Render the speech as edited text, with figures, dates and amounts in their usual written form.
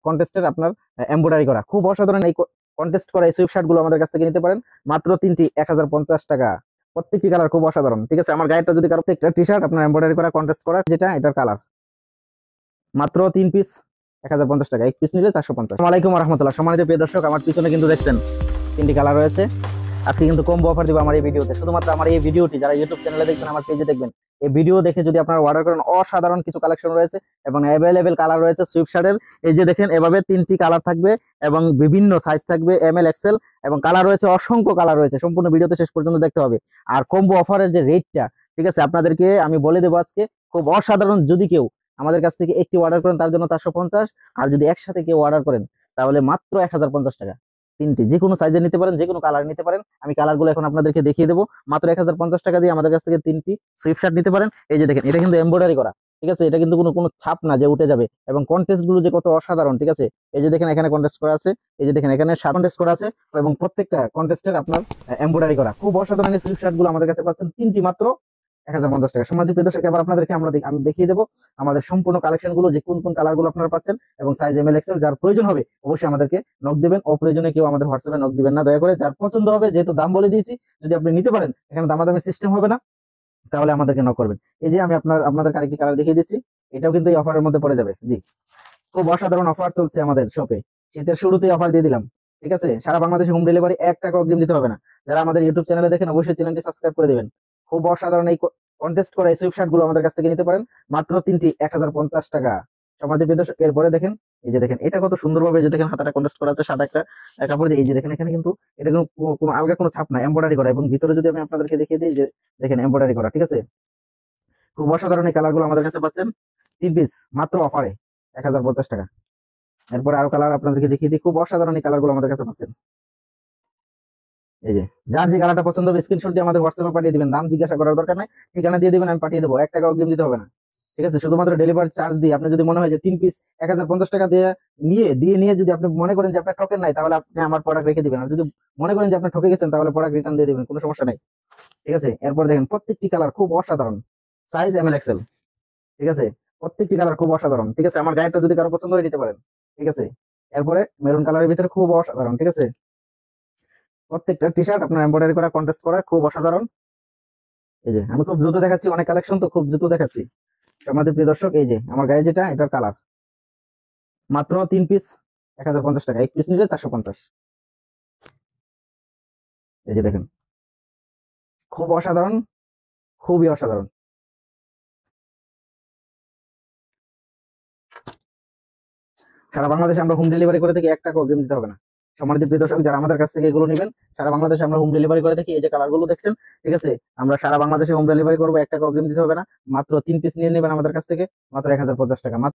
কন্টেস্টের আপনার এমব্রয়ডারি করা, খুব অসাধারণ এই কন্টেস্ট করা এই সুইপ শার্ট গুলো আমাদের কাছ থেকে নিতে পারেন মাত্র তিনটি 1050 টাকা। প্রত্যেকটি কালার খুব অসাধারণ, ঠিক আছে। আমার গায়েরটা যদি কারো একটা টি শার্ট আপনার এমব্রয়ডারি করা কন্টেস্ট করা, যেটা এটার কালার মাত্র 3 পিস 1050 টাকা, 1 পিস নিলে 450। আসসালামু আলাইকুম রহমতুল্লাহ। সম্মানিত প্রিয় দর্শক, আমার পিছনে কিন্তু দেখছেন 3টি কালার রয়েছে। আজকে কিন্তু কম্বো অফার দিব আমার এই ভিডিওতে। শুধুমাত্র আমার এই ভিডিওটি যারা ইউটিউব চ্যানেলে দেখবেন, আমার পেজে দেখবেন, এই ভিডিও দেখে যদি আপনারা অর্ডার করেন, অসাধারণ কিছু কালেকশন রয়েছে এবং অ্যাভেলেবেল কালার রয়েছে সুইপ শার্টের। এই যে দেখেন, এভাবে 3টি কালার থাকবে এবং বিভিন্ন সাইজ থাকবে, ML XL, এবং কালার রয়েছে, অসংখ্য কালার রয়েছে। সম্পূর্ণ ভিডিওতে শেষ পর্যন্ত দেখতে হবে। আর কম্বো অফারের যে রেটটা, ঠিক আছে, আপনাদেরকে আমি বলে দেবো আজকে, খুব অসাধারণ। যদি কেউ আমাদের কাছ থেকে একটি অর্ডার করেন তার জন্য 450, আর যদি একসাথে কেউ অর্ডার করেন তাহলে মাত্র 1050 টাকা। 3টি যে কোনো সাইজে নিতে পারেন, যে কোনো কালার নিতে পারেন। আমি কালারগুলো এখন আপনাদেরকে দেখিয়ে দেবো। মাত্র 1050 টাকা দিয়ে আমাদের কাছ থেকে 3টি সুইফট শার্ট নিতে পারেন। এই যে দেখেন, এটা কিন্তু এমব্রয়ডারি করা, ঠিক আছে। এটা কিন্তু কোনো ছাপ না যে উঠে যাবে, এবং কন্টেস্ট গুলো যে কত অসাধারণ, ঠিক আছে। এই যে দেখেন, এখানে কন্টেস্ট করা আছে, এই যে দেখেন এখানে 7 কন্টেস্ট করা আছে, এবং প্রত্যেকটা কন্টেস্টের আপনার এমব্রয়ডারি করা, খুব অসাধারণ এই সুইফট শার্ট গুলো আমাদের কাছে পাচ্ছেন 3টি মাত্র 1050 টাকা। সম্মানিত প্রিয় দর্শক, এবার আপনাদেরকে আমি দেখিয়ে দেবো আমাদের সম্পূর্ণ কালেকশন গুলো, যে কোন কোন কালার গুলো আপনারা পাচ্ছেন, এবং সাইজ ML XL। যার প্রয়োজন হবে অবশ্যই আমাদেরকে নক দিবেন, অপ্রয়োজনে কেউ আমাদের হোয়াটসঅ্যাপে নক দিবেন না দয়া করে। যার পছন্দ হবে, যেহেতু দাম বলে দিয়েছি, যদি আপনি নিতে পারেন, এখানে দামাদামি সিস্টেম হবে না, তাহলে আমাদেরকে নক করবেন। এই যে আমি আপনাদের আরেকটি কালার দেখিয়ে দিচ্ছি, এটাও কিন্তু এই অফারের মধ্যে পড়ে যাবে। জি, খুব অসাধারণ অফার চলছে আমাদের শপে। শীতের শুরুতেই অফার দিয়ে দিলাম, ঠিক আছে। সারা বাংলাদেশে হোম ডেলিভারি, 1 টাকা অগ্রিম দিতে হবে না। যারা আমাদের ইউটিউব চ্যানেলে দেখেন, অবশ্যই চ্যানেলটি সাবস্ক্রাইব করে দিবেন। খুব অসাধারণ এই কন্টেস্ট করা এই সুইপ শার্ট গুলো আমাদের কাছ থেকে নিতে পারেন মাত্র 3টি 1050 টাকা। সমাধি বিদর্শক, এরপরে দেখেন, এই যে দেখেন, এটা কত সুন্দরভাবে, যে দেখেন হাতাটা কন্টেস্ট করা আছে সাদা একটা কাপড় দিয়ে। এই যে দেখেন, এখানে কিন্তু এটা কোনো আলগা কোনো ছাপ না, এমব্রয়ডারি করা, এবং ভিতরে যদি আমি আপনাদেরকে দেখিয়ে দিই, যে দেখেন এমব্রয়ডারি করা, ঠিক আছে। খুব অসাধারণ এই কালার গুলো আমাদের কাছে পাচ্ছেন 3 পিস মাত্র অফারে 1050 টাকা। এরপরে আরো কালার আপনাদেরকে দেখিয়ে দিই, খুব অসাধারণ এই কালার গুলো আমাদের কাছে পাচ্ছেন। এই যে যার যে কালারটা পছন্দ হবে, স্ক্রিনশট দিয়ে আমাদের হোয়াটসঅ্যাপে পাঠিয়ে দিবেন। দাম জিজ্ঞাসা করার দরকার নাই, ঠিকানা দিয়ে দিবেন, আমি পাঠিয়ে দেবো। 1 টাকা অগ্রিম দিতে হবে না, ঠিক আছে। শুধুমাত্র ডেলিভারি চার্জ দিয়ে, আপনি যদি মনে হয় যে 3 পিস 1050 টাকা নিয়ে যদি আপনি মনে করেন যে আপনার ঠকেন নাই, তাহলে আপনি আমার প্রোডাক্ট রেখে দিবেন। আর যদি মনে করেন যে আপনি ঠকে গেছেন, তাহলে প্রোডাক্ট রিটার্ন দিয়ে দিবেন, কোনো সমস্যা নাই, ঠিক আছে। এরপর দেখেন, প্রত্যেকটি কালার খুব অসাধারণ, সাইজ ML XL, ঠিক আছে। প্রত্যেকটি কালার খুব অসাধারণ, ঠিক আছে। আমার গায়েরটা যদি কারো পছন্দ হয় নিতে পারেন, ঠিক আছে। এরপরে মেরুন কালারের ভিতরে খুব অসাধারণ, ঠিক আছে। প্রত্যেকটা টি শার্ট আপনার এমব্রয়ডারি করা, কন্টেস্ট করা, খুব অসাধারণ। এই যে আমি খুব দ্রুত দেখাচ্ছি, অনেক কালেকশন তো, খুব দ্রুত দেখাচ্ছি। আমাদের প্রিয় দর্শক, এই যে আমার গায়ে যেটা, এটার কালার মাত্র 3 পিস 1050 টাকা, 1 পিস নিলে 450। এই যে দেখেন, খুব অসাধারণ, খুবই অসাধারণ। সারা বাংলাদেশে আমরা হোম ডেলিভারি করে থাকি, 1 টাকা অগ্রিম দিতে হবে না। সম্মানিত প্রিয় দর্শক, যারা আমাদের কাছ থেকে এগুলো নেবেন, সারা বাংলাদেশে আমরা হোম ডেলিভারি করে থাকি। এই যে কালার গুলো দেখছেন, ঠিক আছে, আমরা সারা বাংলাদেশে হোম ডেলিভারি করবো, 1 টাকা অগ্রিম দিতে হবে না। মাত্র 3 পিস নিয়ে নেবেন আমাদের কাছ থেকে মাত্র 1050 টাকা।